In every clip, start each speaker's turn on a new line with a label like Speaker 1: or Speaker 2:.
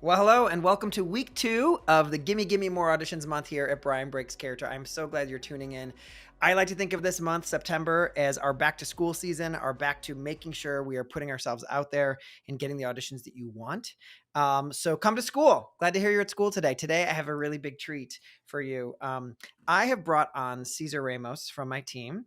Speaker 1: Well, hello and welcome to week 2 of the Gimme Gimme More Auditions month here at Brian Breaks Character. I'm so glad you're tuning in. I like to think of this month, September, as our back to school season, our back to making sure we are putting ourselves out there and getting the auditions that you want. So come to school. Glad to hear you're at school today. Today, I have a really big treat for you. I have brought on Cesar Ramos from my team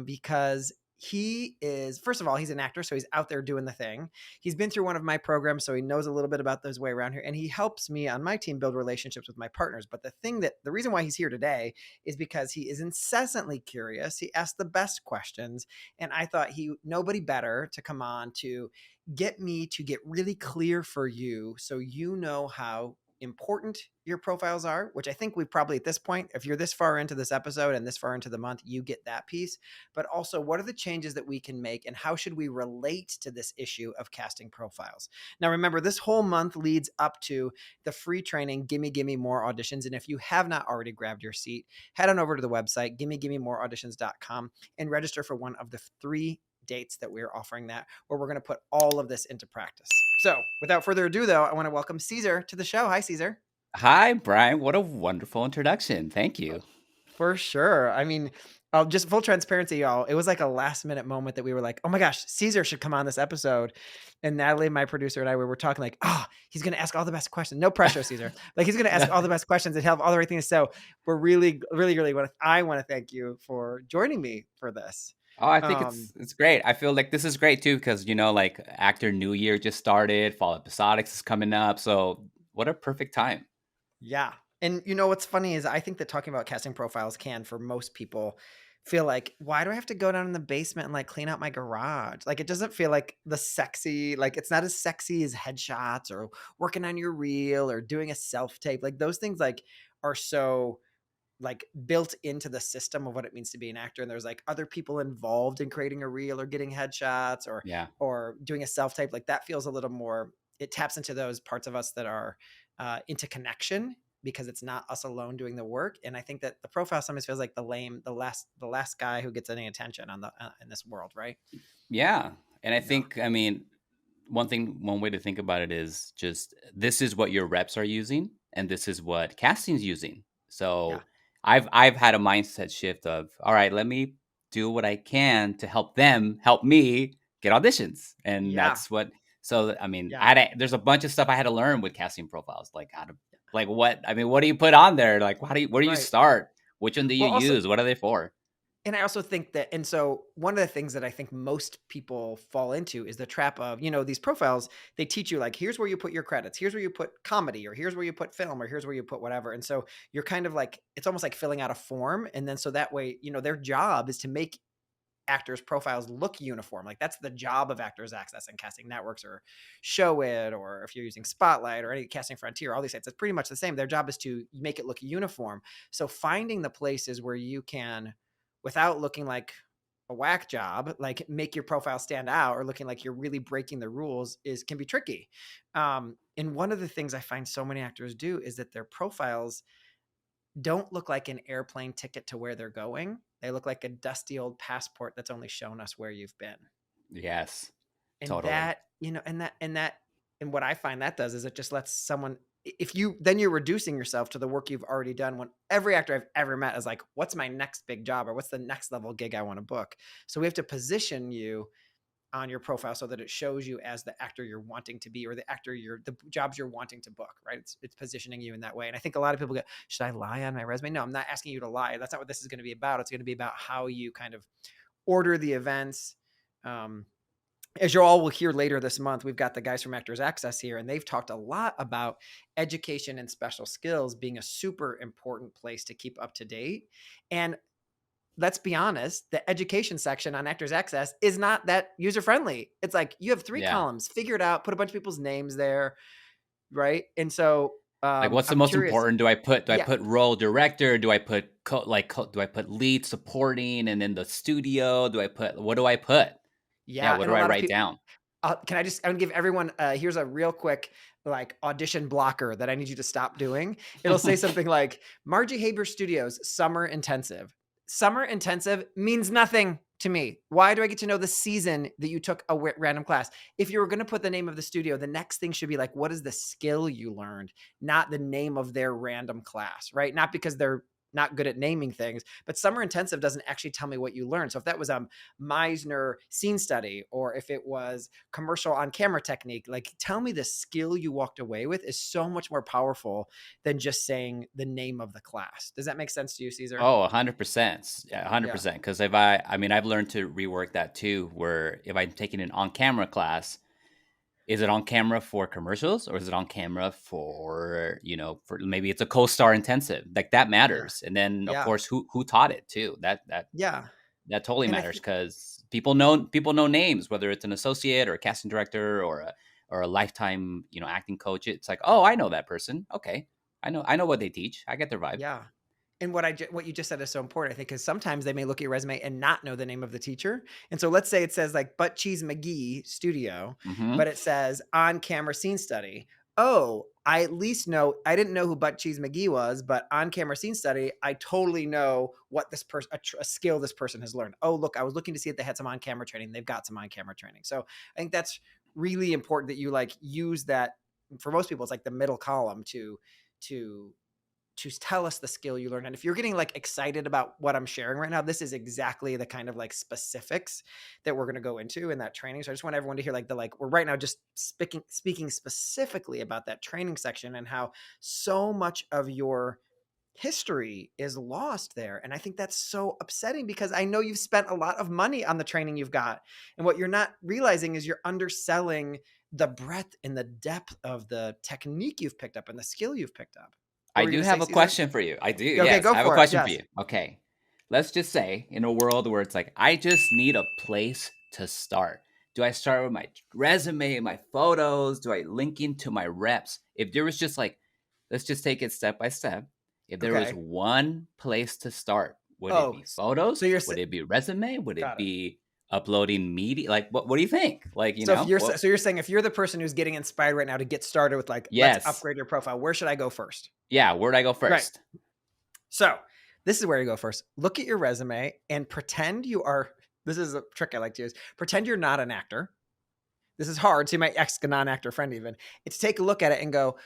Speaker 1: because he is, first of all, he's an actor, so he's out there doing the thing. He's been through one of my programs, so he knows a little bit about those way around here, and he helps me on my team build relationships with my partners. But the reason why he's here today is because he is incessantly curious. He asks the best questions, and I thought nobody better to come on to get me to get really clear for you, so you know how important your profiles are, which I think we probably at this point, if you're this far into this episode and this far into the month, you get that piece. But also, what are the changes that we can make and how should we relate to this issue of casting profiles? Now, remember, this whole month leads up to the free training, Gimme Gimme More Auditions. And if you have not already grabbed your seat, head on over to the website, gimmegimmemoreauditions.com, and register for one of the 3 dates that we're offering that, where we're going to put all of this into practice. So without further ado, though, I want to welcome Cesar to the show. Hi, Cesar.
Speaker 2: Hi, Brian. What a wonderful introduction. Thank you.
Speaker 1: For sure. I mean, just full transparency, y'all. It was like a last minute moment that we were like, oh my gosh, Cesar should come on this episode. And Natalie, my producer, and I, we were talking like, he's going to ask all the best questions. No pressure, Cesar. Like he's going to ask all the best questions and have all the right things. So we're really, really, really I want to thank you for joining me for this.
Speaker 2: Oh, I think it's great. I feel like this is great too because like Actor New Year just started, Fall Episodics is coming up, so what a perfect time.
Speaker 1: Yeah. And what's funny is I think that talking about casting profiles can, for most people, feel like, why do I have to go down in the basement and like clean out my garage? Like it doesn't feel like it's not as sexy as headshots or working on your reel or doing a self-tape. Like those things like are so like built into the system of what it means to be an actor. And there's like other people involved in creating a reel or getting headshots
Speaker 2: Yeah.
Speaker 1: or doing a self-tape. Like that feels a little more, it taps into those parts of us that are into connection, because it's not us alone doing the work. And I think that the profile sometimes feels like the last guy who gets any attention on in this world, right?
Speaker 2: Yeah. And I
Speaker 1: Yeah.
Speaker 2: think, one way to think about it is just this is what your reps are using and this is what casting's using.
Speaker 1: Yeah.
Speaker 2: So I've had a mindset shift of, all right, let me do what I can to help them help me get auditions. And
Speaker 1: Yeah.
Speaker 2: that's what, so
Speaker 1: Yeah.
Speaker 2: there's a bunch of stuff I had to learn with casting profiles, like how to, like what do you put on there? Like where do you
Speaker 1: Right.
Speaker 2: start? Which one do you
Speaker 1: Well, also,
Speaker 2: use? What are they for?
Speaker 1: and I also think that, and so one of the things that I think most people fall into is the trap of, these profiles, they teach you like, here's where you put your credits, here's where you put comedy, or here's where you put film, or here's where you put whatever. And so you're kind of like, it's almost like filling out a form. And then so that way, their job is to make actors' profiles look uniform. Like that's the job of Actors Access and casting networks or Show It, or if you're using Spotlight or any Casting Frontier, all these sites, it's pretty much the same. Their job is to make it look uniform. So finding the places where you can, without looking like a whack job, like make your profile stand out or looking like you're really breaking the rules can be tricky. And one of the things I find so many actors do is that their profiles don't look like an airplane ticket to where they're going. They look like a dusty old passport that's only shown us where you've been.
Speaker 2: Yes,
Speaker 1: And
Speaker 2: totally.
Speaker 1: and what I find that does is it just lets someone, then you're reducing yourself to the work you've already done. When every actor I've ever met is like, what's my next big job, or what's the next level gig I want to book? So we have to position you on your profile so that it shows you as the actor you're wanting to be, or the jobs you're wanting to book, right? It's positioning you in that way. And I think a lot of people go, should I lie on my resume? No, I'm not asking you to lie. That's not what this is going to be about. It's going to be about how you kind of order the events. As you all will hear later this month, we've got the guys from Actors Access here, and they've talked a lot about education and special skills being a super important place to keep up to date. And let's be honest, the education section on Actors Access is not that user-friendly. It's like you have 3
Speaker 2: Yeah.
Speaker 1: columns, figure it out, put a bunch of people's names there, right? And so
Speaker 2: Like, what's the
Speaker 1: I'm
Speaker 2: most
Speaker 1: curious.
Speaker 2: important? Do I
Speaker 1: Yeah,
Speaker 2: put role director? Do I put do I put lead supporting, and then the studio? What do I put? Yeah,
Speaker 1: yeah.
Speaker 2: what
Speaker 1: And
Speaker 2: do
Speaker 1: a
Speaker 2: I
Speaker 1: lot of
Speaker 2: write
Speaker 1: people,
Speaker 2: down?
Speaker 1: I'm going to give everyone, here's a real quick like audition blocker that I need you to stop doing. It'll say something like Margie Haber Studios Summer Intensive. Summer Intensive means nothing to me? Why do I get to know the season that you took a random class? If you were going to put the name of the studio, the next thing should be like, what is the skill you learned, not the name of their random class, right? Not because they're not good at naming things, but summer intensive doesn't actually tell me what you learned. So if that was a Meisner scene study, or if it was commercial on camera technique, like tell me the skill you walked away with is so much more powerful than just saying the name of the class. Does that make sense to you, Caesar?
Speaker 2: Oh, 100%. Yeah,
Speaker 1: Yeah.
Speaker 2: 100%. Because if I mean, I've learned to rework that too, where if I'm taking an on camera class, is it on camera for commercials or is it on camera for, for maybe it's a co-star intensive? Like that
Speaker 1: Yeah.
Speaker 2: matters. And then of
Speaker 1: Yeah.
Speaker 2: course who taught it too.
Speaker 1: Yeah.
Speaker 2: That totally
Speaker 1: And I
Speaker 2: matters
Speaker 1: think,
Speaker 2: because people know names, whether it's an associate or a casting director or a lifetime, acting coach. It's like, oh, I know that person. Okay. I know what they teach. I get their vibe.
Speaker 1: yeah. And what you just said is so important, I think, because sometimes they may look at your resume and not know the name of the teacher. And so let's say it says like Butt Cheese McGee Studio,
Speaker 2: Hmm.
Speaker 1: but it says on camera scene study. Oh, I at least know, I didn't know who Butt Cheese McGee was, but on camera scene study, I totally know what this person, a skill this person has learned. Oh, look, I was looking to see if they had some on camera training. They've got some on camera training. So I think that's really important that you like use that. For most people, it's like the middle column to tell us the skill you learned. And if you're getting like excited about what I'm sharing right now, this is exactly the kind of like specifics that we're going to go into in that training. So I just want everyone to hear like we're right now just speaking specifically about that training section and how so much of your history is lost there. And I think that's so upsetting because I know you've spent a lot of money on the training you've got. And what you're not realizing is you're underselling the breadth and the depth of the technique you've picked up and the skill you've picked up. What
Speaker 2: I
Speaker 1: were you
Speaker 2: do
Speaker 1: going to say,
Speaker 2: have a
Speaker 1: Caesar?
Speaker 2: question for you. I do.
Speaker 1: Okay,
Speaker 2: Yes,
Speaker 1: go
Speaker 2: I have a
Speaker 1: for it.
Speaker 2: question for
Speaker 1: Yes.
Speaker 2: you. Okay. Let's just say in a world where it's like, I just need a place to start. Do I start with my resume, my photos? Do I link into my reps? If there was just like, let's just take it step by step. If there was
Speaker 1: Okay.
Speaker 2: one place to start, would it
Speaker 1: Oh,
Speaker 2: be
Speaker 1: so
Speaker 2: photos?
Speaker 1: you're
Speaker 2: Would it be resume? Would it
Speaker 1: got it.
Speaker 2: be uploading media? Like, what do you think? Like,
Speaker 1: So if you're
Speaker 2: well,
Speaker 1: so you're saying if you're the person who's getting inspired right now to get started with like let's
Speaker 2: yes.
Speaker 1: upgrade your profile, where should I go first?
Speaker 2: Yeah. Where'd I go
Speaker 1: Right.
Speaker 2: first?
Speaker 1: So this is where you go first. Look at your resume and pretend you are. This is a trick I like to use. Pretend you're not an actor. This is hard. So you might ask a non-actor friend even. It's take a look at it and go,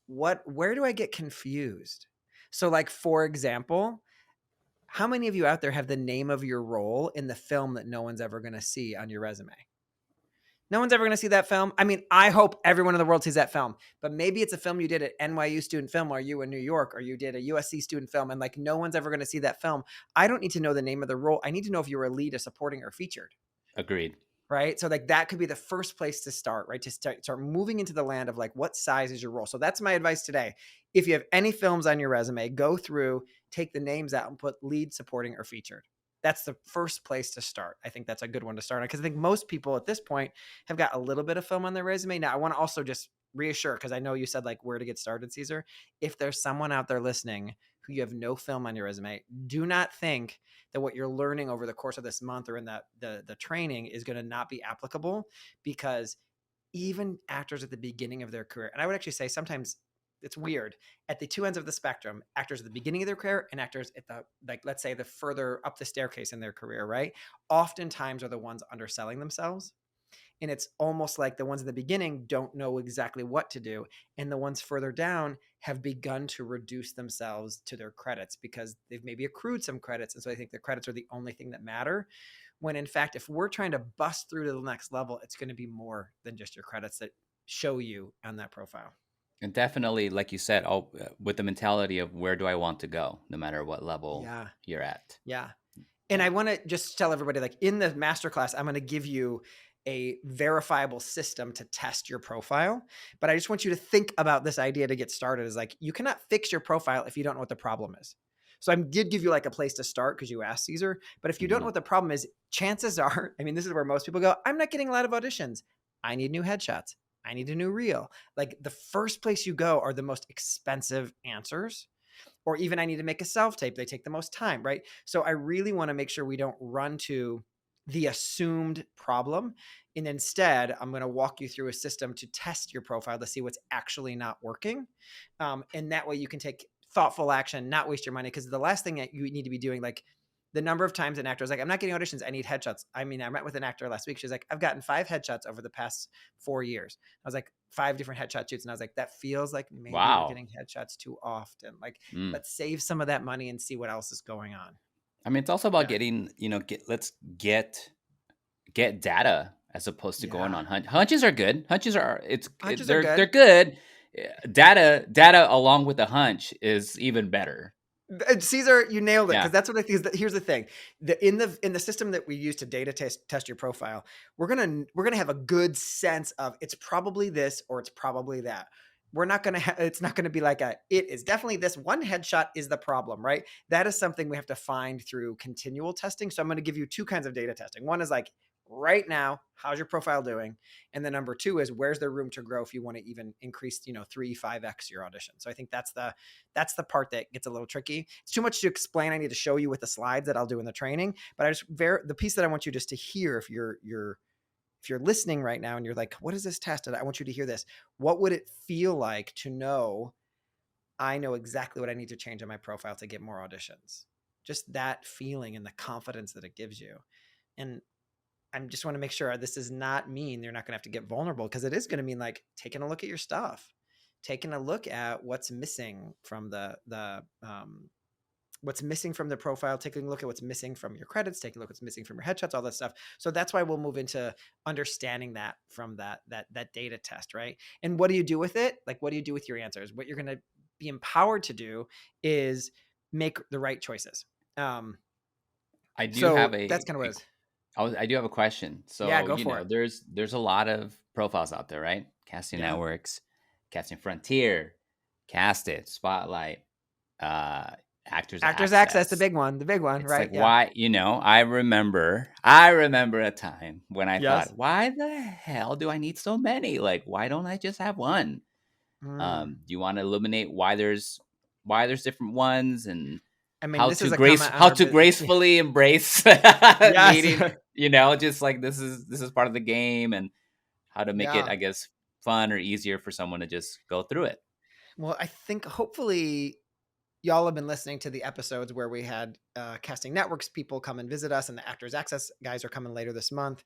Speaker 1: where do I get confused? So like for example, how many of you out there have the name of your role in the film that no one's ever going to see on your resume? No one's ever going to see that film. I mean, I hope everyone in the world sees that film, but maybe it's a film you did at NYU student film, or you in New York, or you did a USC student film, and like no one's ever going to see that film. I don't need to know the name of the role. I need to know if you were a lead, a supporting, or featured.
Speaker 2: Agreed.
Speaker 1: Right. So like that could be the first place to start, right? To start moving into the land of like, what size is your role? So that's my advice today. If you have any films on your resume, go through, take the names out and put lead, supporting, or featured. That's the first place to start. I think that's a good one to start on because I think most people at this point have got a little bit of film on their resume. Now, I want to also just reassure, because I know you said like where to get started, Caesar. If there's someone out there listening who you have no film on your resume, do not think that what you're learning over the course of this month or in the training is going to not be applicable, because even actors at the beginning of their career, and I would actually say sometimes it's weird, at the two ends of the spectrum, actors at the beginning of their career and actors at the, like, let's say the further up the staircase in their career, right? Oftentimes are the ones underselling themselves. And it's almost like the ones in the beginning don't know exactly what to do. And the ones further down have begun to reduce themselves to their credits because they've maybe accrued some credits. And so they think the credits are the only thing that matter. When in fact, if we're trying to bust through to the next level, it's going to be more than just your credits that show you on that profile.
Speaker 2: And definitely, like you said, with the mentality of where do I want to go, no matter what level
Speaker 1: Yeah.
Speaker 2: you're at.
Speaker 1: Yeah. And I
Speaker 2: Yeah.
Speaker 1: want to just tell everybody, like in the masterclass, I'm going to give you a verifiable system to test your profile. But I just want you to think about this idea to get started is like, you cannot fix your profile if you don't know what the problem is. So I did give you like a place to start because you asked, Caesar. But if you don't know
Speaker 2: Hmm.
Speaker 1: what the problem is, chances are, I mean, this is where most people go, I'm not getting a lot of auditions. I need new headshots. I need a new reel. Like the first place you go are the most expensive answers, or even I need to make a self tape. They take the most time, right? So I really want to make sure we don't run to the assumed problem. And instead, I'm going to walk you through a system to test your profile to see what's actually not working. And that way you can take thoughtful action, not waste your money. Because the last thing that you need to be doing, like the number of times an actor was like, I'm not getting auditions, I need headshots. I mean, I met with an actor last week. She's like, I've gotten 5 headshots over the past 4 years. I was like, 5 different headshot shoots. And I was like, that feels like maybe you're
Speaker 2: Wow.
Speaker 1: getting headshots too often. Like,
Speaker 2: Mm.
Speaker 1: let's save some of that money and see what else is going on.
Speaker 2: I mean, it's also about
Speaker 1: Yeah.
Speaker 2: getting, let's get data as opposed to going
Speaker 1: Yeah.
Speaker 2: on hunches are good. Hunches are
Speaker 1: Hunches are
Speaker 2: they're
Speaker 1: good.
Speaker 2: good. Data along with the hunch is even better.
Speaker 1: Caesar, you nailed it,
Speaker 2: Yeah.
Speaker 1: because that's what I think. Here's the thing: in the system that we use to data test your profile, we're gonna have a good sense of it's probably this or it's probably that. We're not gonna. It's not gonna be like it is definitely this one headshot is the problem, right? That is something we have to find through continual testing. So I'm going to give you 2 kinds of data testing. One is like right now, how's your profile doing? And then number 2 is where's there room to grow if you want to even increase, 3-5x your audition. So I think that's the part that gets a little tricky. It's too much to explain. I need to show you with the slides that I'll do in the training. But the piece that I want you just to hear, if you're listening right now and you're like, what is this test? And I want you to hear this. What would it feel like to know I know exactly what I need to change on my profile to get more auditions? Just that feeling and the confidence that it gives you. And I just want to make sure this does not mean you're not going to have to get vulnerable, because it is going to mean like taking a look at your stuff, taking a look at what's missing from what's missing from the profile, taking a look at what's missing from your credits, taking a look at what's missing from your headshots, all that stuff. So that's why we'll move into understanding that from that data test, right? And what do you do with it? Like, what do you do with your answers? What you're going to be empowered to do is make the right choices.
Speaker 2: I do have
Speaker 1: So that's kind of what it is.
Speaker 2: I do have a question.
Speaker 1: Yeah,
Speaker 2: So,
Speaker 1: go for it.
Speaker 2: there's a lot of profiles out there, right? Casting
Speaker 1: Yeah.
Speaker 2: networks, Casting Frontier, Cast It, Spotlight, uh, Actors
Speaker 1: Actors Access, the
Speaker 2: Access.
Speaker 1: big one,
Speaker 2: It's
Speaker 1: right?
Speaker 2: like,
Speaker 1: Yeah.
Speaker 2: why, I remember a time when I
Speaker 1: Yes.
Speaker 2: thought, why the hell do I need so many? Like, why don't I just have one? Do you want to illuminate why there's different ones, and
Speaker 1: I mean, this is a comment on
Speaker 2: how
Speaker 1: our
Speaker 2: to
Speaker 1: business.
Speaker 2: gracefully embrace
Speaker 1: Yes.
Speaker 2: needing, just like this is part of the game, and how to make it,
Speaker 1: Yeah.
Speaker 2: I guess, fun or easier for someone to just go through it.
Speaker 1: Well, I think hopefully y'all have been listening to the episodes where we had Casting Networks people come and visit us, and the Actors Access guys are coming later this month.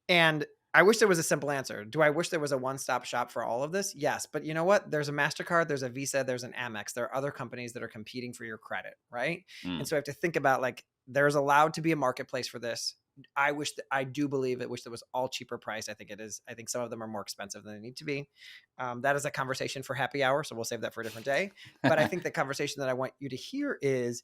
Speaker 1: And I wish there was a simple answer. Do I wish there was a one-stop shop for all of this? Yes. But you know what? There's a MasterCard, there's a Visa, there's an Amex. There are other companies that are competing for your credit, right? And
Speaker 2: Mm.
Speaker 1: so I have to think about, like, there's allowed to be a marketplace for this. I do believe it, wish there was all cheaper price. I think it is. I think some of them are more expensive than they need to be. That is a conversation for happy hour. So we'll save that for a different day. But I think the conversation that I want you to hear is,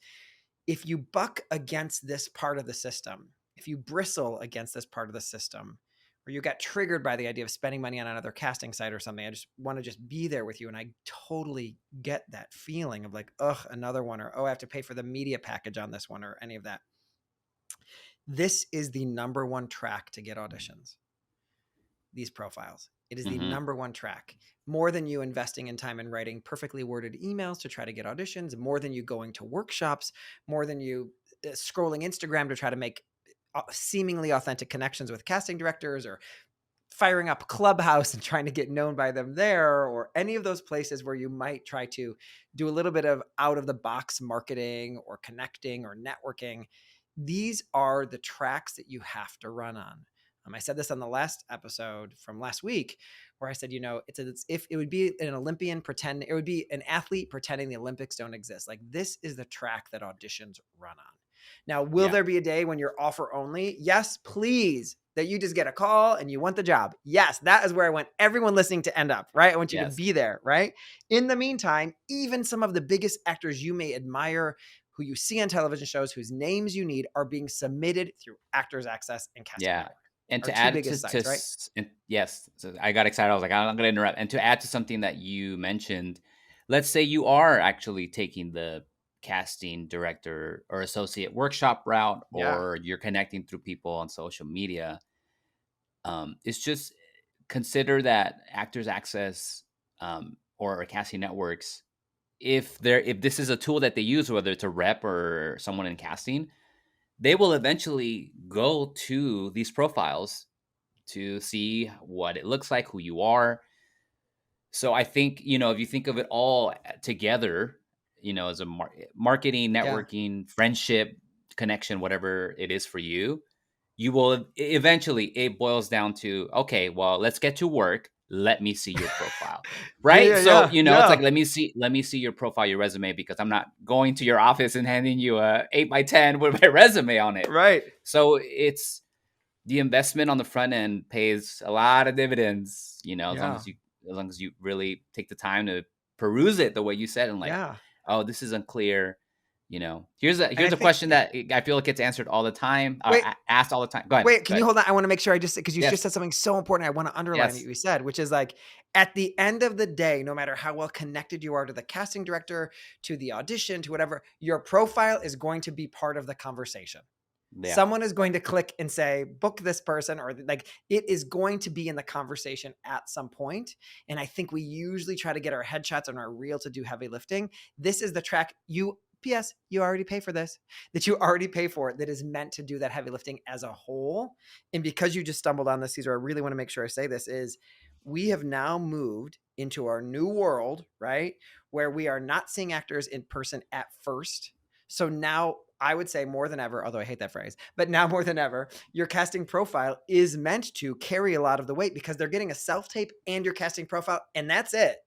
Speaker 1: if you buck against this part of the system, if you bristle against this part of the system, or you got triggered by the idea of spending money on another casting site or something, I just want to just be there with you. And I totally get that feeling of like, ugh, another one, or, oh, I have to pay for the media package on this one, or any of that. This is the number one track to get auditions. These profiles. It is the
Speaker 2: Mm-hmm.
Speaker 1: number one track. More than you investing in time and writing perfectly worded emails to try to get auditions, more than you going to workshops, more than you scrolling Instagram to try to make seemingly authentic connections with casting directors, or firing up Clubhouse and trying to get known by them there, or any of those places where you might try to do a little bit of out of the box marketing or connecting or networking. These are the tracks that you have to run on. I said this on the last episode from last week, where I said, it's if it would be an Olympian it would be an athlete pretending the Olympics don't exist. Like, this is the track that auditions run on. Now, will
Speaker 2: Yeah.
Speaker 1: there be a day when you're offer only? Yes, please. That you just get a call and you want the job. Yes, that is where I want everyone listening to end up, right? I want you to
Speaker 2: Yes.
Speaker 1: be there, right? In the meantime, even some of the biggest actors you may admire, who you see on television shows, whose names you need, are being submitted through Actors Access and Casting
Speaker 2: Yeah.
Speaker 1: Network.
Speaker 2: And
Speaker 1: Our
Speaker 2: to
Speaker 1: two
Speaker 2: add
Speaker 1: biggest sites, right?
Speaker 2: yes, so I got excited. I was like, I'm going to interrupt. And to add to something that you mentioned, let's say you are actually taking the casting director or associate workshop route,
Speaker 1: Yeah.
Speaker 2: or you're connecting through people on social media. It's just consider that Actors Access, or casting networks, if this is a tool that they use, whether it's a rep or someone in casting, they will eventually go to these profiles to see what it looks like, who you are. So I think, if you think of it all together, as a marketing,
Speaker 1: Yeah.
Speaker 2: networking, friendship, connection, whatever it is for you, you will eventually, it boils down to, okay, well, let's get to work. Let me see your profile. Right.
Speaker 1: Yeah,
Speaker 2: So,
Speaker 1: yeah,
Speaker 2: it's
Speaker 1: yeah.
Speaker 2: like, let me see your profile, your resume, because I'm not going to your office and handing you a 8x10 with my resume on it.
Speaker 1: Right.
Speaker 2: So it's the investment on the front end pays a lot of dividends,
Speaker 1: Yeah.
Speaker 2: as long as you really take the time to peruse it the way you said, and like,
Speaker 1: Yeah.
Speaker 2: oh, this is unclear. Here's a
Speaker 1: And I
Speaker 2: here's a
Speaker 1: think,
Speaker 2: question
Speaker 1: yeah.
Speaker 2: that I feel like gets answered all the time, or
Speaker 1: Wait,
Speaker 2: asked all the time. Go ahead.
Speaker 1: wait,
Speaker 2: Go
Speaker 1: can you
Speaker 2: ahead.
Speaker 1: hold on? I want to make sure because you just
Speaker 2: Yes.
Speaker 1: said something so important. I want to underline what
Speaker 2: Yes.
Speaker 1: you said, which is like at the end of the day, no matter how well connected you are to the casting director, to the audition, to whatever, your profile is going to be part of the conversation.
Speaker 2: Yeah.
Speaker 1: Someone is going to click and say, book this person, or like it is going to be in the conversation at some point. And I think we usually try to get our headshots on our reel to do heavy lifting. This is the track P.S. You already pay for this, that you already pay for it, that is meant to do that heavy lifting as a whole. And because you just stumbled on this, Cesar, I really want to make sure I say this is we have now moved into our new world, right? Where we are not seeing actors in person at first. So now I would say more than ever, although I hate that phrase, but now more than ever, your casting profile is meant to carry a lot of the weight because they're getting a self tape and your casting profile, and that's it.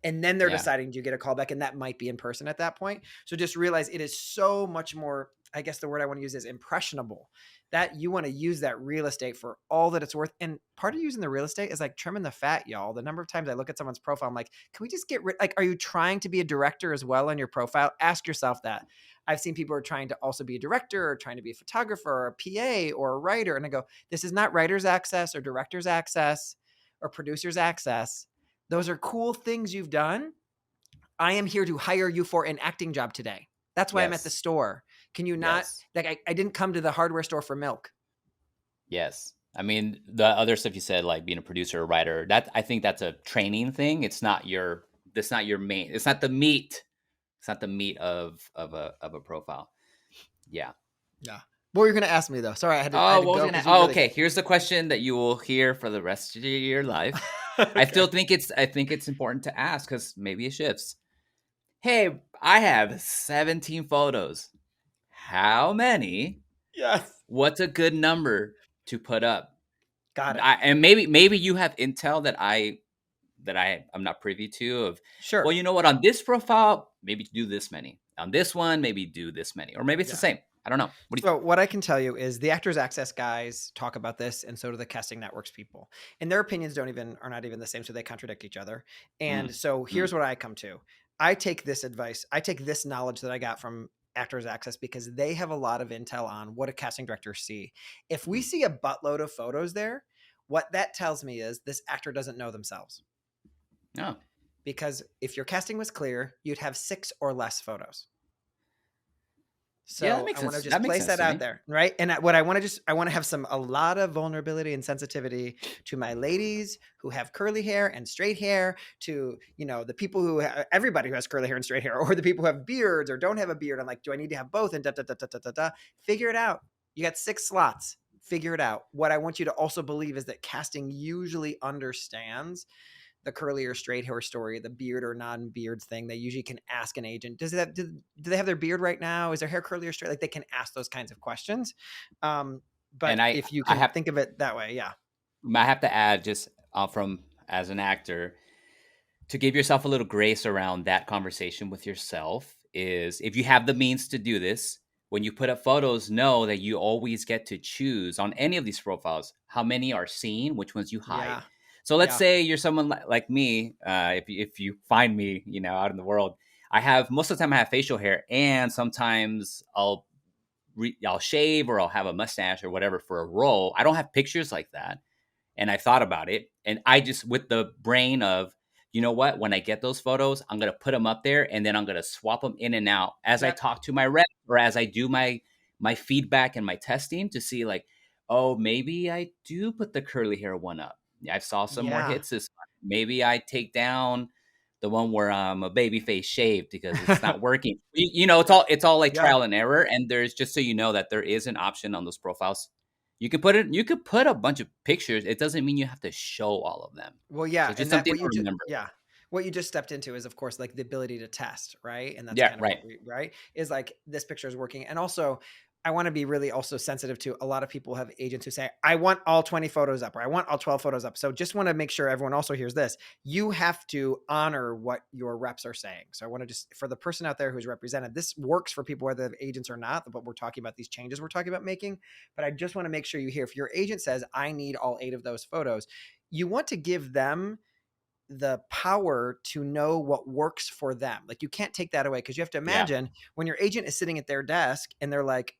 Speaker 1: And then they're
Speaker 2: Yeah.
Speaker 1: deciding, do you get a callback? And that might be in person at that point. So just realize it is so much more, I guess the word I want to use is impressionable, that you want to use that real estate for all that it's worth. And part of using the real estate is like trimming the fat, y'all. The number of times I look at someone's profile, I'm like, can we just get rid? Like, are you trying to be a director as well on your profile? Ask yourself that. I've seen people who are trying to also be a director or trying to be a photographer or a PA or a writer. And I go, this is not writer's access or director's access or producer's access. Those are cool things you've done. I am here to hire you for an acting job today. That's why I'm at the
Speaker 2: Yes.
Speaker 1: store. Can you not,
Speaker 2: Yes.
Speaker 1: like, I didn't come to the hardware store for milk.
Speaker 2: Yes. I mean, the other stuff you said, like being a producer or writer, that I think that's a training thing. That's not your main. It's not the meat. It's not the meat of a profile. Yeah.
Speaker 1: Yeah. What were you going to ask me though? Sorry, I
Speaker 2: Oh,
Speaker 1: had to
Speaker 2: what was
Speaker 1: go
Speaker 2: I gonna?
Speaker 1: because you
Speaker 2: Oh,
Speaker 1: really.
Speaker 2: okay. Here's the question that you will hear for the rest of your life.
Speaker 1: Okay.
Speaker 2: I think it's important to ask, because maybe it shifts. Hey, I have 17 photos. How many?
Speaker 1: Yes.
Speaker 2: What's a good number to put up?
Speaker 1: Got it.
Speaker 2: And maybe you have intel I'm not privy to, of, well,
Speaker 1: Sure.
Speaker 2: you know what, on this profile, maybe do this many. On this one, maybe do this many. Or maybe it's the
Speaker 1: Yeah.
Speaker 2: same. I don't know. What do
Speaker 1: So what I can tell you is the Actors Access guys talk about this, and so do the Casting Networks people. And their opinions are not even the same, so they contradict each other.
Speaker 2: you
Speaker 1: And so here's what I come to. I take this advice, I take this knowledge that I got from Actors Access because they have a lot of intel on what a casting director see. If we see a buttload of photos there, what that tells me is this actor doesn't know themselves.
Speaker 2: Oh.
Speaker 1: Because if your casting was clear, you'd have 6 or less photos.
Speaker 2: Yeah, that
Speaker 1: So
Speaker 2: makes
Speaker 1: I want to
Speaker 2: sense.
Speaker 1: just
Speaker 2: That makes
Speaker 1: place
Speaker 2: sense
Speaker 1: that
Speaker 2: to
Speaker 1: out
Speaker 2: me.
Speaker 1: there, right? And what I want to have a lot of vulnerability and sensitivity to my ladies who have curly hair and straight hair, to, the people everybody who has curly hair and straight hair, or the people who have beards or don't have a beard. I'm like, do I need to have both? And da, da, da, da, da, da, da. Figure it out. You got 6 slots. Figure it out. What I want you to also believe is that casting usually understands the curly or straight hair story, the beard or non-beard thing. They usually can ask an agent, do they have their beard right now? Is their hair curly or straight? Like, they can ask those kinds of questions. But
Speaker 2: And I
Speaker 1: if you
Speaker 2: I
Speaker 1: can
Speaker 2: have
Speaker 1: think of it that way, yeah.
Speaker 2: I have to add, just from as an actor, to give yourself a little grace around that conversation with yourself, is if you have the means to do this, when you put up photos, know that you always get to choose on any of these profiles how many are seen, which ones you hide.
Speaker 1: Yeah.
Speaker 2: So let's
Speaker 1: Yeah.
Speaker 2: say you're someone like me. If you find me, out in the world, I have, most of the time I have facial hair, and sometimes I'll shave, or I'll have a mustache or whatever for a role. I don't have pictures like that. And I thought about it, and I just, with the brain of, you know what, when I get those photos, I'm going to put them up there, and then I'm going to swap them in and out as I
Speaker 1: Yep.
Speaker 2: talk to my rep, or as I do my feedback and my testing, to see, like, oh, maybe I do put the curly hair one up. I saw some more
Speaker 1: Yeah.
Speaker 2: hits this month. Maybe I take down the one where I'm a baby face shaved because it's not working. It's all like
Speaker 1: Yeah.
Speaker 2: trial and error. And there's, just so you know, that there is an option on those profiles. You could put a bunch of pictures. It doesn't mean you have to show all of them.
Speaker 1: Well, yeah.
Speaker 2: So just
Speaker 1: And that
Speaker 2: something
Speaker 1: what
Speaker 2: to
Speaker 1: you just,
Speaker 2: remember.
Speaker 1: yeah. what you just stepped into is, of course, like the ability to test, right? And that's
Speaker 2: Yeah,
Speaker 1: kind of
Speaker 2: right.
Speaker 1: what we, right? Is like this picture is working. And also, I want to be really also sensitive to a lot of people have agents who say, I want all 20 photos up or I want all 12 photos up. So just want to make sure everyone also hears this. You have to honor what your reps are saying. So I want to just, for the person out there who's represented, this works for people, whether they have agents or not, but we're talking about these changes we're talking about making. But I just want to make sure you hear, if your agent says, I need all 8 of those photos, you want to give them the power to know what works for them. Like you can't take that away, because you have to
Speaker 2: Yeah.
Speaker 1: imagine when your agent is sitting at their desk and they're like,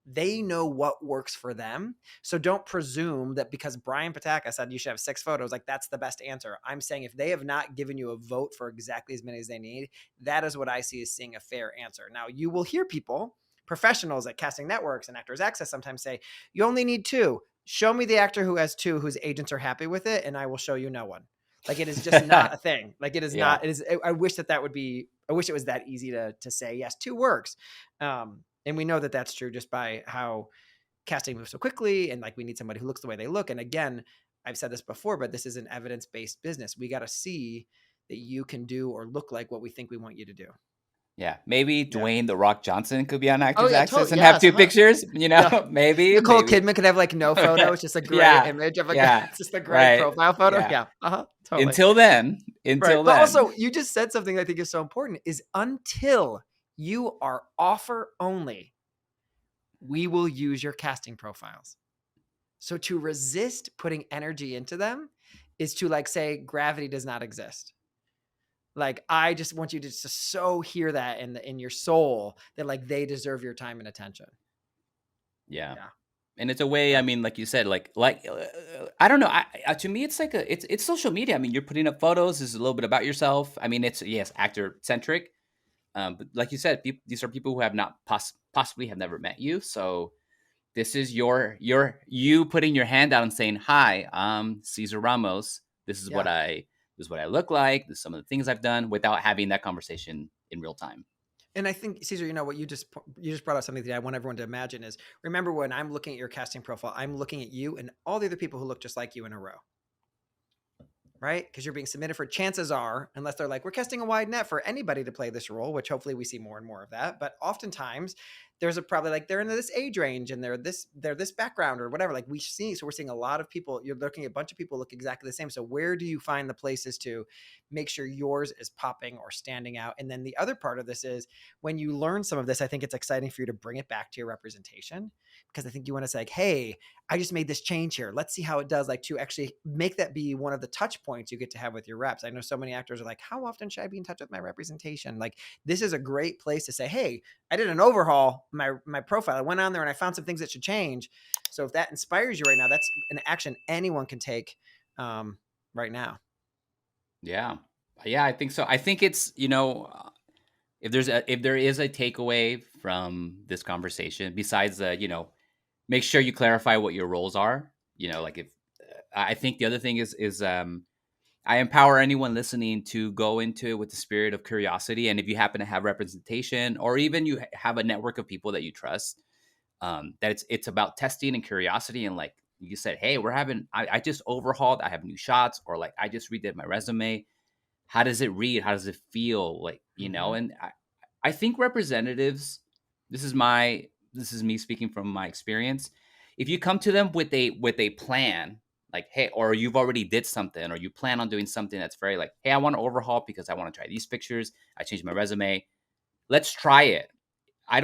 Speaker 1: they know what works for them. So don't presume that because Brian Pataka said you should have 6 photos, like that's the best answer. I'm saying if they have not given you a vote for exactly as many as they need, that is what I see as seeing a fair answer. Now you will hear people, professionals at casting networks and Actors Access sometimes say, you only need 2. Show me the actor who has 2 whose agents are happy with it, and I will show you no one. Like it is just not a thing. Like it is
Speaker 2: Yeah.
Speaker 1: not, it is, I wish that would be, I wish it was that easy to say, yes, 2 works. And we know that that's true just by how casting moves so quickly. And like, we need somebody who looks the way they look. And again, I've said this before, but this is an evidence-based business. We got to see that you can do or look like what we think we want you to do.
Speaker 2: Yeah, maybe
Speaker 1: Yeah.
Speaker 2: Dwayne the Rock Johnson could be on
Speaker 1: Oh
Speaker 2: Actors
Speaker 1: yeah,
Speaker 2: Access
Speaker 1: totally.
Speaker 2: and have
Speaker 1: Yes.
Speaker 2: 2 pictures.
Speaker 1: Yeah.
Speaker 2: Maybe,
Speaker 1: Nicole
Speaker 2: maybe.
Speaker 1: Kidman could have like no photo.
Speaker 2: Okay.
Speaker 1: It's just a gray
Speaker 2: Yeah,
Speaker 1: image of a guy.
Speaker 2: yeah,
Speaker 1: It's just a gray
Speaker 2: right.
Speaker 1: profile photo.
Speaker 2: Yeah.
Speaker 1: Yeah. Totally.
Speaker 2: Until then,
Speaker 1: Right.
Speaker 2: until
Speaker 1: But
Speaker 2: then.
Speaker 1: also, you just said something I think is so important, is until you are offer only, we will use your casting profiles. So to resist putting energy into them is to like say gravity does not exist. Like I just want you to just so hear that in your soul that like they deserve your time and attention.
Speaker 2: Yeah.
Speaker 1: Yeah.
Speaker 2: And it's a way, I
Speaker 1: Yeah.
Speaker 2: mean, like you said, I don't know. To me, it's like it's social media. I mean, you're putting up photos. This is a little bit about yourself. I mean, it's, yes, actor centric. But like you said, these are people who have not possibly have never met you. So this is you putting your hand out and saying, "Hi, I'm Cesar Ramos. This is
Speaker 1: Yeah.
Speaker 2: this is what I look like. This is some of the things I've done," without having that conversation in real time.
Speaker 1: And I think, Cesar, you know what you just brought up something that I want everyone to imagine is, remember when I'm looking at your casting profile, I'm looking at you and all the other people who look just like you in a row. Right? Because you're being submitted for, chances are, unless they're like, we're casting a wide net for anybody to play this role, which hopefully we see more and more of that. But oftentimes there's a probably like they're in this age range and they're this background or whatever. Like we see, so we're seeing a lot of people, you're looking at a bunch of people look exactly the same. So where do you find the places to make sure yours is popping or standing out? And then the other part of this is when you learn some of this, I think it's exciting for you to bring it back to your representation, because I think you want to say, like, hey, I just made this change here. Let's see how it does, like to actually make that be one of the touch points you get to have with your reps. I know so many actors are like, how often should I be in touch with my representation? Like this is a great place to say, hey, I did an overhaul, my profile. I went on there and I found some things that should change. So if that inspires you right now, that's an action anyone can take right now.
Speaker 2: Yeah, yeah, I think so. I think it's, if there is a takeaway from this conversation, besides the, make sure you clarify what your roles are. Like if I think the other thing is I empower anyone listening to go into it with the spirit of curiosity. And if you happen to have representation, or even you have a network of people that you trust, that it's about testing and curiosity. And like you said, hey, I just overhauled, I have new shots, or like I just redid my resume. How does it read? How does it feel? Like,
Speaker 1: Mm-hmm.
Speaker 2: and I think representatives, this is me speaking from my experience. If you come to them with a plan, like, hey, or you've already did something, or you plan on doing something that's very like, hey, I want to overhaul because I want to try these pictures. I changed my resume. Let's try it. I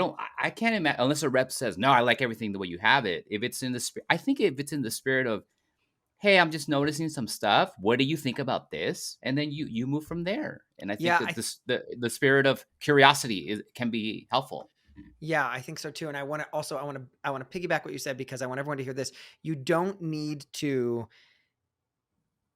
Speaker 2: can't imagine, unless a rep says, no, I like everything the way you have it. If it's in the spirit, I think if it's in the spirit of, hey, I'm just noticing some stuff. What do you think about this? And then you move from there. And I think
Speaker 1: Yeah,
Speaker 2: that the spirit of curiosity can be helpful.
Speaker 1: yeah, I think so too. And I want to piggyback what you said, because I want everyone to hear this. You don't need to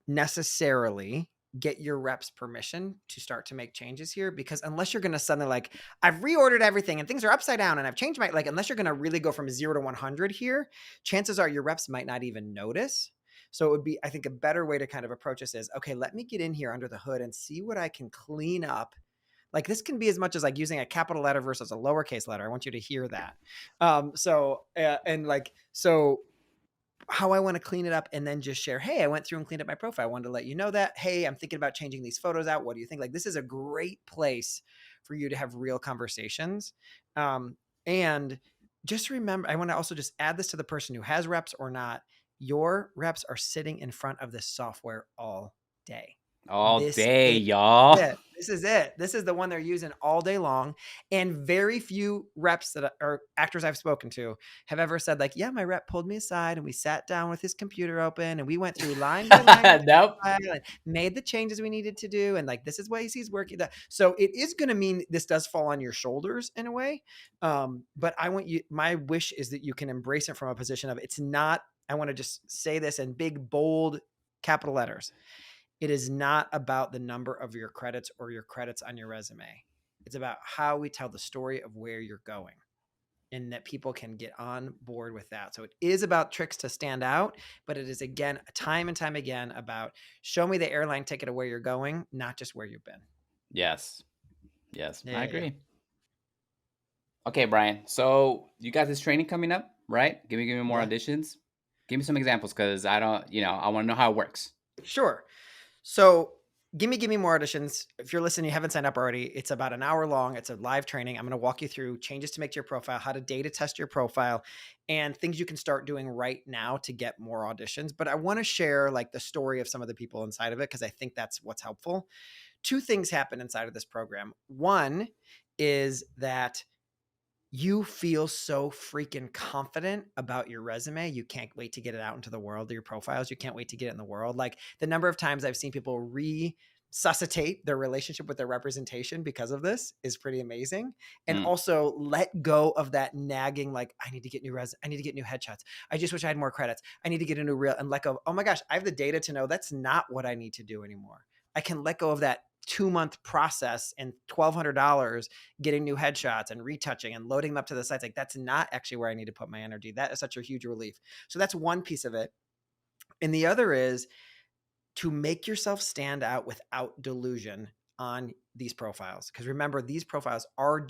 Speaker 1: necessarily get your reps permission to start to make changes here, because unless you're going to suddenly like, I've reordered everything and things are upside down and I've changed my, like, unless you're going to really go from 0 to 100 here, chances are your reps might not even notice. So it would be, I think, a better way to kind of approach this is, okay, let me get in here under the hood and see what I can clean up. Like this can be as much as like using a capital letter versus a lowercase letter. I want you to hear that. And like, so how I want to clean it up, and then just share, hey, I went through and cleaned up my profile. I wanted to let you know that, hey, I'm thinking about changing these photos out. What do you think? Like, this is a great place for you to have real conversations. And just remember, I want to also just add this to the person who has reps or not. Your reps are sitting in front of this software all day.
Speaker 2: All
Speaker 1: This
Speaker 2: day,
Speaker 1: is
Speaker 2: y'all.
Speaker 1: it. This is it. This is the one they're using all day long. And very few reps that are actors I've spoken to have ever said, like, yeah, my rep pulled me aside and we sat down with his computer open and we went through line by line of the
Speaker 2: Nope.
Speaker 1: profile and made the changes we needed to do. And like, this is what he's working. So it is going to mean this does fall on your shoulders in a way. But I want you, my wish is that you can embrace it from a position of, it's not, I want to just say this in big, bold capital letters. It is not about the number of your credits or your credits on your resume. It's about how we tell the story of where you're going and that people can get on board with that. So it is about tricks to stand out, but it is, again, time and time again, about show me the airline ticket of where you're going, not just where you've been.
Speaker 2: Yes. Yes, I
Speaker 1: Yeah.
Speaker 2: agree. Okay, Brian. So you got this training coming up, right? Give me more
Speaker 1: Yeah.
Speaker 2: auditions. Give me some examples because I don't, I want to know how it works.
Speaker 1: Sure. So gimme more auditions. If you're listening, you haven't signed up already. It's about an hour long. It's a live training. I'm going to walk you through changes to make to your profile, how to data test your profile, and things you can start doing right now to get more auditions. But I want to share like the story of some of the people inside of it, because I think that's what's helpful. Two things happen inside of this program. One is that you feel so freaking confident about your resume. You can't wait to get it out into the world, your profiles. You can't wait to get it in the world. Like, the number of times I've seen people resuscitate their relationship with their representation because of this is pretty amazing. And
Speaker 2: Mm.
Speaker 1: also let go of that nagging, like, I need to get new I need to get new headshots. I just wish I had more credits. I need to get a new reel, and let go of, oh my gosh, I have the data to know that's not what I need to do anymore. I can let go of that 2-month process and $1,200 getting new headshots and retouching and loading them up to the sites. Like, that's not actually where I need to put my energy. That is such a huge relief. So that's one piece of it. And the other is to make yourself stand out without delusion on these profiles. Because remember, these profiles are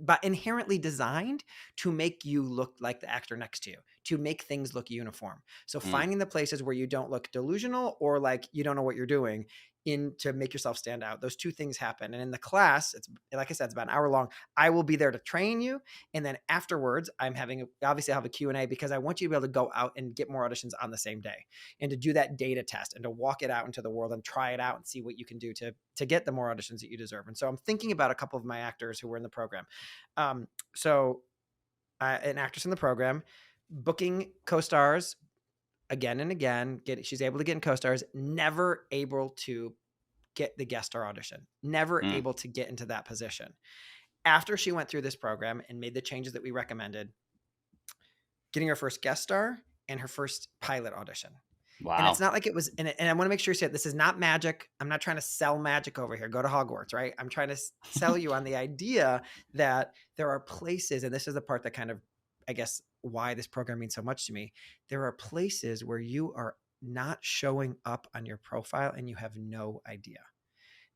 Speaker 1: but inherently designed to make you look like the actor next to you, to make things look uniform. So
Speaker 2: Mm.
Speaker 1: finding the places where you don't look delusional or like you don't know what you're doing, in to make yourself stand out. Those two things happen. And in the class, it's, like I said, it's about an hour long. I will be there to train you. And then afterwards, obviously I have a Q&A, because I want you to be able to go out and get more auditions on the same day, and to do that data test and to walk it out into the world and try it out and see what you can do to get the more auditions that you deserve. And so I'm thinking about a couple of my actors who were in the program. So an actress in the program, booking co-stars again and again, she's able to get in co-stars, never able to get the guest star audition, never
Speaker 2: Mm.
Speaker 1: able to get into that position. After she went through this program and made the changes that we recommended, getting her first guest star and her first pilot audition. And it's
Speaker 2: Wow.
Speaker 1: not like it was, and I want to make sure you say this is not magic. I'm not trying to sell magic over here. Go to Hogwarts, right? I'm trying to sell you on the idea that there are places, and this is the part that kind of, I guess, why this program means so much to me. There are places where you are not showing up on your profile and you have no idea.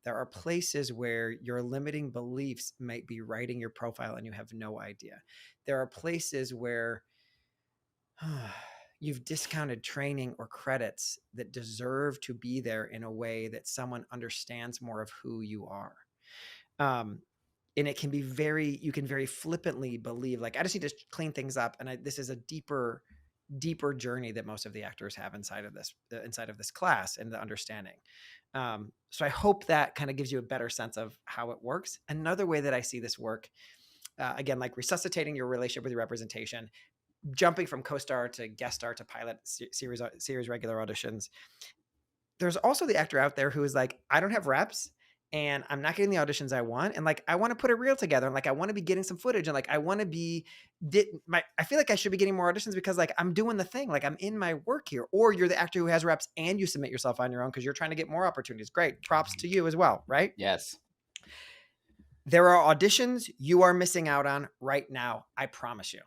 Speaker 1: There are places where your limiting beliefs might be writing your profile and you have no idea. There are places where you've discounted training or credits that deserve to be there in a way that someone understands more of who you are. And it can be you can very flippantly believe, like, I just need to clean things up. And this is a deeper journey that most of the actors have inside of this class and the understanding. So I hope that kind of gives you a better sense of how it works. Another way that I see this work, again, like resuscitating your relationship with your representation, jumping from co-star to guest star to pilot series regular auditions. There's also the actor out there who is like, I don't have reps and I'm not getting the auditions I want. And like, I want to put a reel together, and like, I want to be getting some footage, and like, I want to be, I feel like I should be getting more auditions because like I'm doing the thing, like I'm in my work here. Or you're the actor who has reps and you submit yourself on your own because you're trying to get more opportunities. Great. Props to you as well. Right.
Speaker 2: Yes.
Speaker 1: There are auditions you are missing out on right now. I promise you.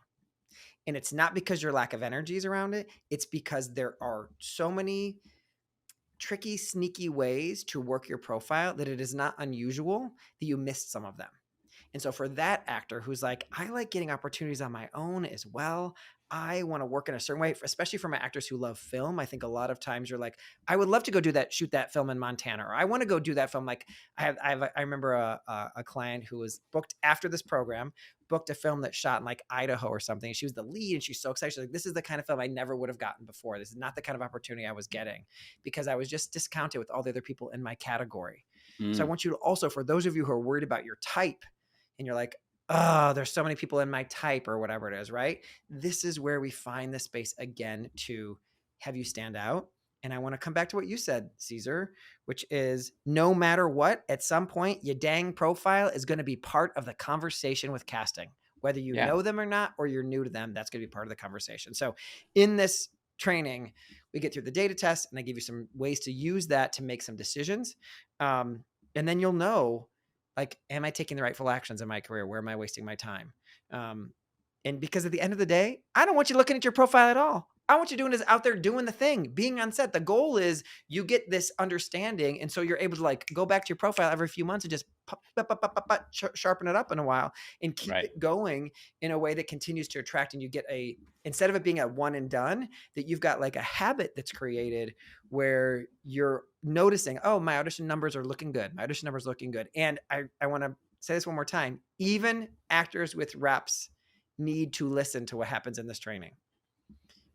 Speaker 1: And it's not because your lack of energy is around it. It's because there are so many tricky, sneaky ways to work your profile that it is not unusual that you missed some of them. And so for that actor who's like, I like getting opportunities on my own as well. I want to work in a certain way, especially for my actors who love film. I think a lot of times you're like, I would love to go shoot that film in Montana, or I want to go do that film. Like I remember a client who was booked after this program, booked a film that shot in like Idaho or something. She was the lead and she's so excited. She's like, this is the kind of film I never would have gotten before. This is not the kind of opportunity I was getting because I was just discounted with all the other people in my category. So I want you to also, for those of you who are worried about your type and you're like, oh, there's so many people in my type or whatever it is, right? This is where we find the space again to have you stand out. And I want to come back to what you said, Cesar, which is no matter what, at some point, your dang profile is going to be part of the conversation with casting. Whether you know them or not, or you're new to them, that's going to be part of the conversation. So in this training, we get through the data test and I give you some ways to use that to make some decisions. And then you'll know, like, am I taking the rightful actions in my career? Where am I wasting my time? And because at the end of the day, I don't want you looking at your profile at all. I want you doing is out there doing the thing, being on set. The goal is you get this understanding. And so you're able to like go back to your profile every few months and just sharpen it up in a while and keep it going in a way that continues to attract. And you get instead of it being a one and done, that you've got like a habit that's created where you're noticing, oh, my audition numbers are looking good. My audition numbers are looking good. And I want to say this one more time. Even actors with reps need to listen to what happens in this training.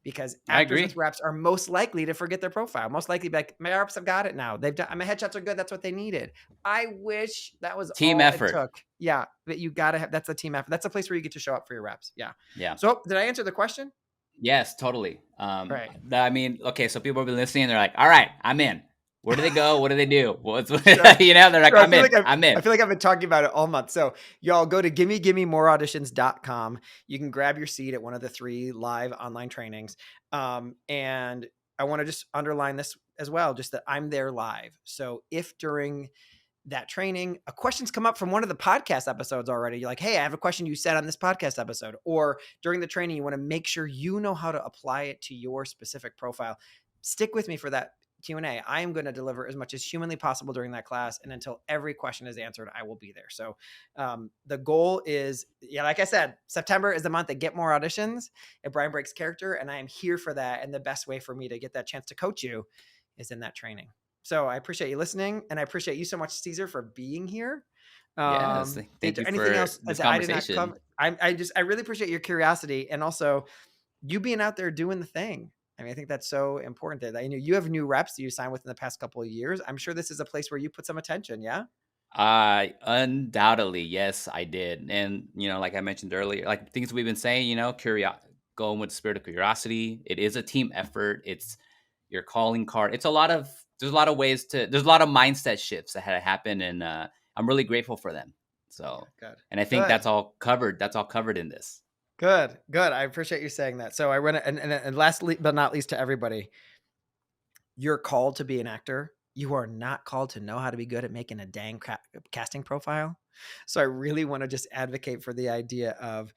Speaker 1: Because actors with reps are most likely to forget their profile. Most likely be like, my reps have got it now. They've done, my headshots are good. That's what they needed. I wish that was
Speaker 2: team
Speaker 1: all
Speaker 2: effort.
Speaker 1: It took. Yeah. But you got to have, that's a team effort. That's a place where you get to show up for your reps. Yeah.
Speaker 2: Yeah.
Speaker 1: So did I answer the question?
Speaker 2: Yes, totally.
Speaker 1: Right.
Speaker 2: I mean, okay. So people have been listening. They're like, all right, I'm in. Where do they go? What do they do? What's
Speaker 1: Sure.
Speaker 2: they're like, I'm in. I'm in.
Speaker 1: I feel like I've been talking about it all month. So y'all go to GimmeGimmeMoreAuditions.com. You can grab your seat at one of the 3 live online trainings. And I want to just underline this as well, just that I'm there live. So if during that training, a question's come up from one of the podcast episodes already, you're like, hey, I have a question you said on this podcast episode, or during the training, you want to make sure you know how to apply it to your specific profile. Stick with me for that Q&A. I am going to deliver as much as humanly possible during that class. And until every question is answered, I will be there. So the goal is, like I said, September is the month that get more auditions at Brian Breaks Character. And I am here for that. And the best way for me to get that chance to coach you is in that training. So I appreciate you listening. And I appreciate you so much, Cesar, for being here.
Speaker 2: Yes, thank you
Speaker 1: anything
Speaker 2: for
Speaker 1: else
Speaker 2: this
Speaker 1: that I did not
Speaker 2: conversation.
Speaker 1: cover? I really appreciate your curiosity and also you being out there doing the thing. I mean, I think that's so important that you have new reps that you signed with in the past couple of years. I'm sure this is a place where you put some attention. Yeah.
Speaker 2: Undoubtedly. Yes, I did. And, like I mentioned earlier, like things we've been saying, going with the spirit of curiosity. It is a team effort. It's your calling card. There's a lot of mindset shifts that had to happen. And, I'm really grateful for them. So,
Speaker 1: good.
Speaker 2: And I think that's all covered. That's all covered in this.
Speaker 1: Good. I appreciate you saying that. So I run it, and lastly, but not least to everybody, you're called to be an actor. You are not called to know how to be good at making a dang casting profile. So I really want to just advocate for the idea of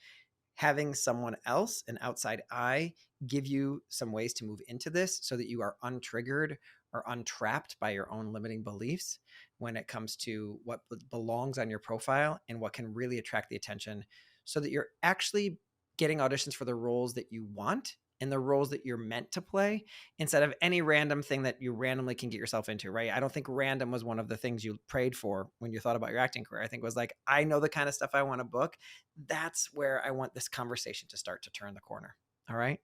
Speaker 1: having someone else, an outside eye, give you some ways to move into this so that you are untriggered or untrapped by your own limiting beliefs when it comes to what belongs on your profile and what can really attract the attention so that you're actually getting auditions for the roles that you want and the roles that you're meant to play instead of any random thing that you randomly can get yourself into, right? I don't think random was one of the things you prayed for when you thought about your acting career. I think it was like, I know the kind of stuff I want to book. That's where I want this conversation to start to turn the corner. All right.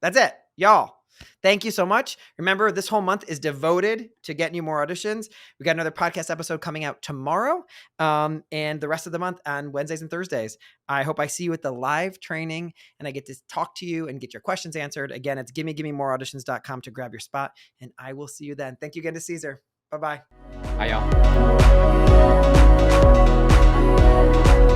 Speaker 1: That's it, y'all. Thank you so much. Remember, this whole month is devoted to getting you more auditions. We got another podcast episode coming out tomorrow, and the rest of the month on Wednesdays and Thursdays. I hope I see you at the live training and I get to talk to you and get your questions answered. Again, it's GimmeGimmeMoreAuditions.com to grab your spot, and I will see you then. Thank you again to Cesar. Bye-bye.
Speaker 2: Bye, y'all.